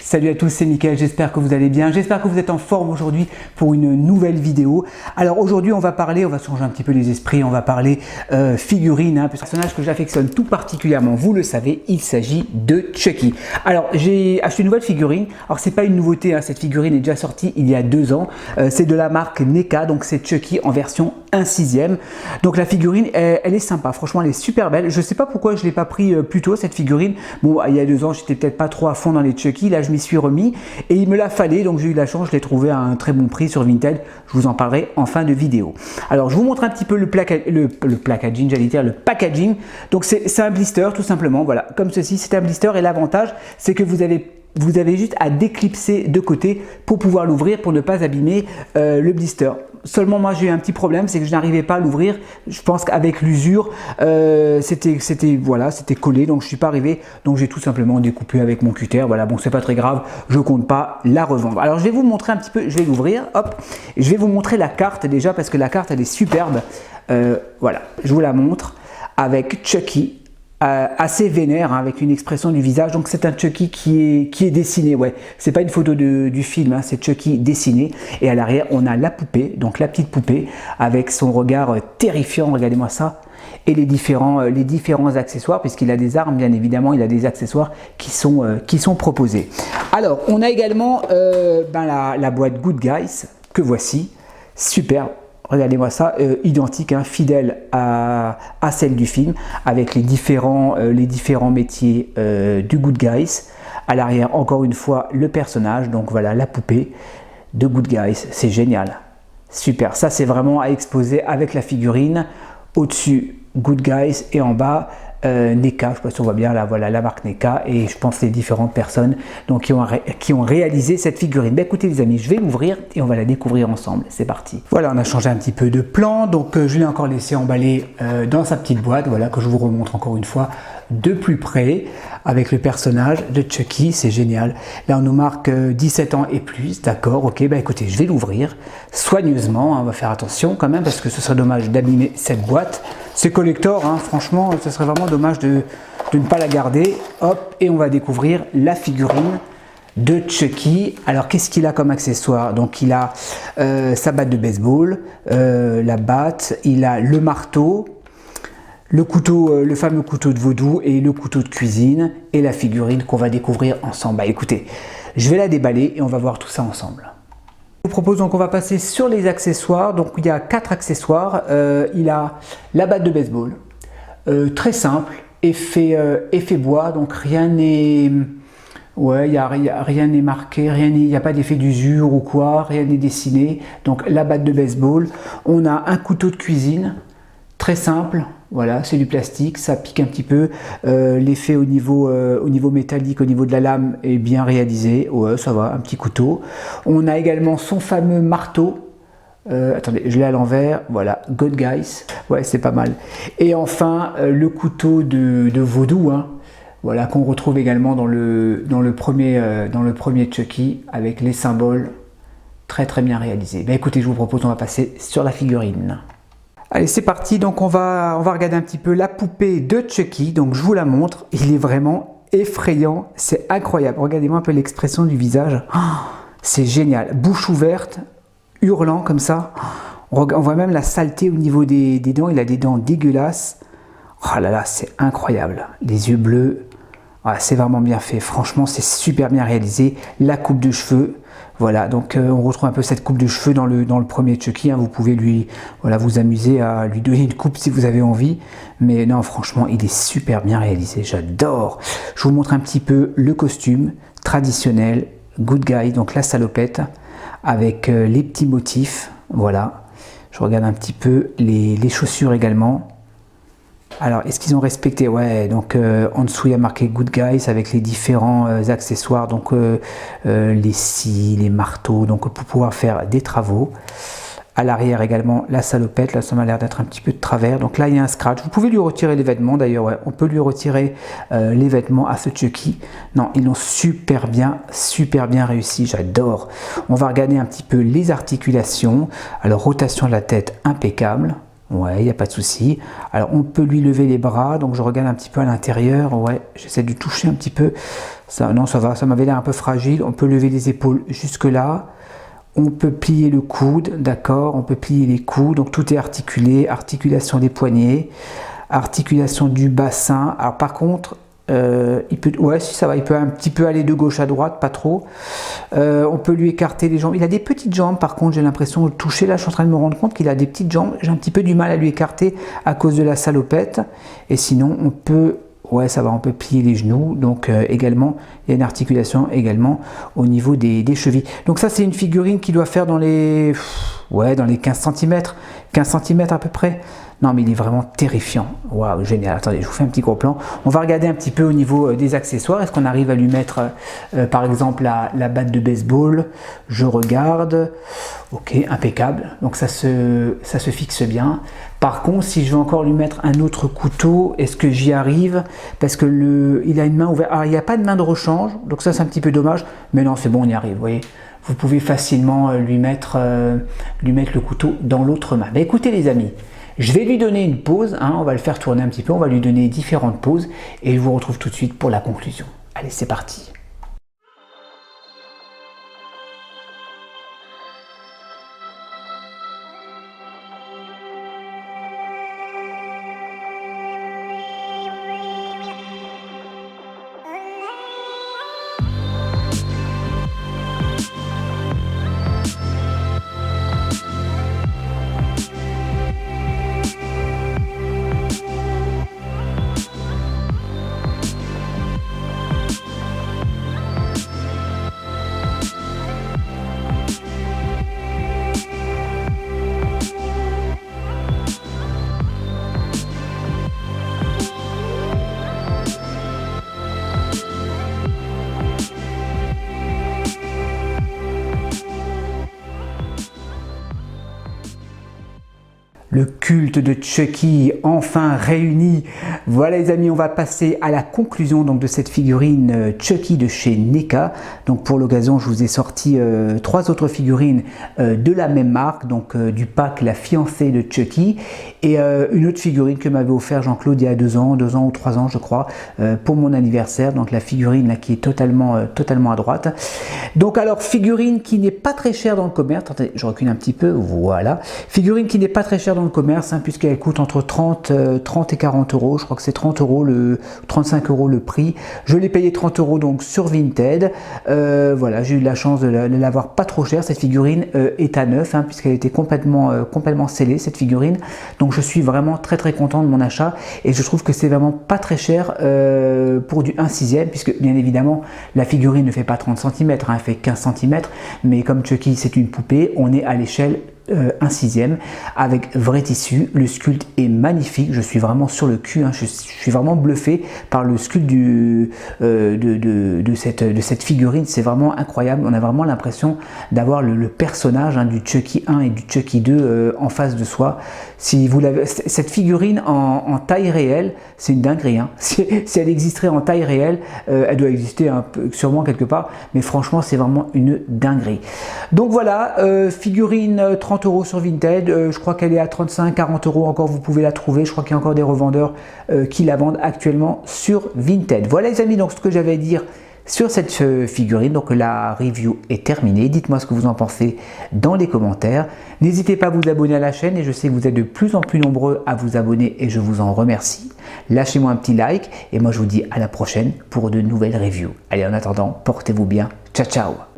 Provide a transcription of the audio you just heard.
Salut à tous, c'est Mickaël, j'espère que vous allez bien, j'espère que vous êtes en forme aujourd'hui pour une nouvelle vidéo. Alors aujourd'hui on va changer un petit peu les esprits, on va parler figurines, un personnage que j'affectionne tout particulièrement, vous le savez, il s'agit de Chucky. Alors j'ai acheté une nouvelle figurine, alors c'est pas une nouveauté, cette figurine est déjà sortie il y a 2 ans, c'est de la marque NECA, donc c'est Chucky en version 1/6. Donc la figurine, elle est sympa, franchement elle est super belle, je sais pas pourquoi je l'ai pas pris plus tôt cette figurine, bon il y a 2 ans j'étais peut-être pas trop à fond dans les Chucky, là je m'y suis remis et il me l'a fallu, donc j'ai eu la chance, je l'ai trouvé à un très bon prix sur Vinted, je vous en parlerai en fin de vidéo. Alors je vous montre un petit peu le packaging, j'allais dire le packaging, donc c'est un blister tout simplement, voilà, comme ceci, c'est un blister et l'avantage c'est que vous avez juste à déclipser de côté pour pouvoir l'ouvrir, pour ne pas abîmer le blister. Seulement moi j'ai eu un petit problème, c'est que je n'arrivais pas à l'ouvrir, je pense qu'avec l'usure c'était collé, donc je suis pas arrivé, donc j'ai tout simplement découpé avec mon cutter, voilà, bon c'est pas très grave, je compte pas la revendre. Alors je vais vous montrer un petit peu, je vais l'ouvrir, hop, et je vais vous montrer la carte déjà, parce que la carte elle est superbe, voilà, je vous la montre, avec Chucky, assez vénère, avec une expression du visage, donc c'est un Chucky qui est dessiné, ouais, c'est pas une photo du film, c'est Chucky dessiné, et à l'arrière on a la poupée, donc la petite poupée, avec son regard terrifiant, regardez-moi ça, et les différents accessoires, puisqu'il a des armes, bien évidemment, il a des accessoires qui sont proposés. Alors, on a également la boîte Good Guys, que voici, super. Regardez-moi ça, identique, fidèle à celle du film, avec les différents métiers du Good Guys. À l'arrière, encore une fois, le personnage, donc voilà, la poupée de Good Guys, c'est génial. Super, ça c'est vraiment à exposer avec la figurine. Au-dessus, Good Guys, et en bas, NECA, je ne sais pas si on voit bien, là, voilà, la marque NECA, et je pense les différentes personnes donc, qui ont réalisé cette figurine. Ben, écoutez les amis, je vais l'ouvrir et on va la découvrir ensemble, c'est parti. Voilà, on a changé un petit peu de plan, donc je l'ai encore laissé emballer dans sa petite boîte, voilà, que je vous remontre encore une fois de plus près, avec le personnage de Chucky, c'est génial. Là on nous marque 17 ans et plus, d'accord, ok, bah écoutez, je vais l'ouvrir soigneusement, on va faire attention quand même, parce que ce serait dommage d'abîmer cette boîte. C'est collector, franchement, ce serait vraiment dommage de ne pas la garder. Hop, et on va découvrir la figurine de Chucky. Alors qu'est-ce qu'il a comme accessoire? Donc il a sa batte de baseball, la batte, il a le marteau, le couteau, le fameux couteau de vaudou et le couteau de cuisine et la figurine qu'on va découvrir ensemble. Bah écoutez, je vais la déballer et on va voir tout ça ensemble. Je vous propose donc qu'on va passer sur les accessoires. Donc il y a 4 accessoires. Il a la batte de baseball, très simple, effet bois, donc rien n'est, ouais, rien n'est marqué, il n'y a pas d'effet d'usure ou quoi, rien n'est dessiné. Donc la batte de baseball. On a un couteau de cuisine, très simple. Voilà, c'est du plastique, ça pique un petit peu, l'effet au niveau métallique, au niveau de la lame est bien réalisé, ouais ça va, un petit couteau. On a également son fameux marteau, attendez, je l'ai à l'envers, voilà, Good Guys, ouais c'est pas mal. Et enfin, le couteau de vaudou, voilà, qu'on retrouve également dans le premier Chucky, avec les symboles très très bien réalisés. Ben écoutez, je vous propose, on va passer sur la figurine. Allez, c'est parti, donc on va regarder un petit peu la poupée de Chucky, donc je vous la montre, il est vraiment effrayant, c'est incroyable, regardez-moi un peu l'expression du visage, c'est génial, bouche ouverte, hurlant comme ça, on voit même la saleté au niveau des dents, il a des dents dégueulasses, oh là là, c'est incroyable, les yeux bleus, c'est vraiment bien fait, franchement c'est super bien réalisé, la coupe de cheveux. Voilà, donc on retrouve un peu cette coupe de cheveux dans le premier Chucky, vous pouvez vous amuser à lui donner une coupe si vous avez envie, mais non franchement il est super bien réalisé, j'adore. Je vous montre un petit peu le costume traditionnel, Good Guy, donc la salopette, avec les petits motifs, voilà. Je regarde un petit peu les chaussures également. Alors, est-ce qu'ils ont respecté? Ouais, donc en dessous il y a marqué Good Guys avec les différents accessoires, donc les scies, les marteaux, donc pour pouvoir faire des travaux. À l'arrière également la salopette, là ça m'a l'air d'être un petit peu de travers, donc là il y a un scratch. Vous pouvez lui retirer les vêtements d'ailleurs, ouais, on peut lui retirer les vêtements à ce Chucky. Non, ils l'ont super bien réussi, j'adore. On va regarder un petit peu les articulations. Alors rotation de la tête impeccable. Ouais, il n'y a pas de souci. Alors, on peut lui lever les bras. Donc, je regarde un petit peu à l'intérieur. Ouais, j'essaie de toucher un petit peu. Ça, non, ça va, ça m'avait l'air un peu fragile. On peut lever les épaules jusque là. On peut plier le coude, d'accord, on peut plier les coudes, donc tout est articulé, articulation des poignets, articulation du bassin. Alors par contre, il peut, ouais, si ça va, il peut un petit peu aller de gauche à droite, pas trop. On peut lui écarter les jambes. Il a des petites jambes, par contre, j'ai l'impression de toucher. Là, je suis en train de me rendre compte qu'il a des petites jambes. J'ai un petit peu du mal à lui écarter à cause de la salopette. Et sinon, on peut... Ouais, ça va, on peut plier les genoux. Donc également, il y a une articulation également au niveau des chevilles. Donc ça, c'est une figurine qui doit faire dans les, ouais, dans les 15 cm. 15 cm à peu près. Non, mais il est vraiment terrifiant. Waouh, génial. Attendez, je vous fais un petit gros plan. On va regarder un petit peu au niveau des accessoires. Est-ce qu'on arrive à lui mettre, par exemple, la batte de baseball? Je regarde. Ok, impeccable. Donc ça se fixe bien. Par contre, si je veux encore lui mettre un autre couteau, est-ce que j'y arrive? Parce que il a une main ouverte. Alors, il n'y a pas de main de rechange. Donc ça, c'est un petit peu dommage. Mais non, c'est bon, on y arrive. Vous voyez, vous pouvez facilement lui mettre le couteau dans l'autre main. Mais écoutez, les amis. Je vais lui donner une pause, hein, on va le faire tourner un petit peu, on va lui donner différentes pauses et je vous retrouve tout de suite pour la conclusion. Allez, c'est parti. Le culte de Chucky enfin réuni. Voilà les amis, on va passer à la conclusion donc de cette figurine Chucky de chez NECA. Donc pour l'occasion, je vous ai sorti 3 autres figurines de la même marque, donc du pack La fiancée de Chucky et une autre figurine que m'avait offert Jean-Claude il y a 2 ans ou 3 ans je crois, pour mon anniversaire. Donc la figurine là qui est totalement à droite. Donc alors figurine qui n'est pas très chère dans le commerce. Attendez, je recule un petit peu, voilà. Figurine qui n'est pas très chère dans le commerce, hein, puisqu'elle coûte entre 30 et 40 euros. Je crois que c'est 30 euros 35 euros le prix. Je l'ai payé 30 euros donc sur Vinted. Voilà, j'ai eu de la chance de l'avoir pas trop cher. Cette figurine est à neuf, hein, puisqu'elle était complètement scellée cette figurine. Donc je suis vraiment très content de mon achat et je trouve que c'est vraiment pas très cher pour du 1/6, puisque bien évidemment la figurine ne fait pas 30 cm, hein, elle fait 15 cm, mais comme Chucky c'est une poupée, on est à l'échelle 1/6 avec vrai tissu. Le sculpte est magnifique, je suis vraiment sur le cul, hein. Je suis vraiment bluffé par le sculpte de cette figurine. C'est vraiment incroyable, on a vraiment l'impression d'avoir le personnage, hein, du Chucky 1 et du Chucky 2 en face de soi. Si vous l'avez, cette figurine en taille réelle, c'est une dinguerie, hein. Si elle existerait en taille réelle, elle doit exister sûrement quelque part, mais franchement c'est vraiment une dinguerie. Donc voilà, figurine 30 euros sur Vinted, je crois qu'elle est à 35-40 euros encore, vous pouvez la trouver. Je crois qu'il y a encore des revendeurs qui la vendent actuellement sur Vinted. Voilà les amis, donc ce que j'avais à dire sur cette figurine. Donc la review est terminée. Dites-moi ce que vous en pensez dans les commentaires. N'hésitez pas à vous abonner à la chaîne et je sais que vous êtes de plus en plus nombreux à vous abonner et je vous en remercie. Lâchez-moi un petit like et moi je vous dis à la prochaine pour de nouvelles reviews. Allez, en attendant, portez-vous bien. Ciao ciao.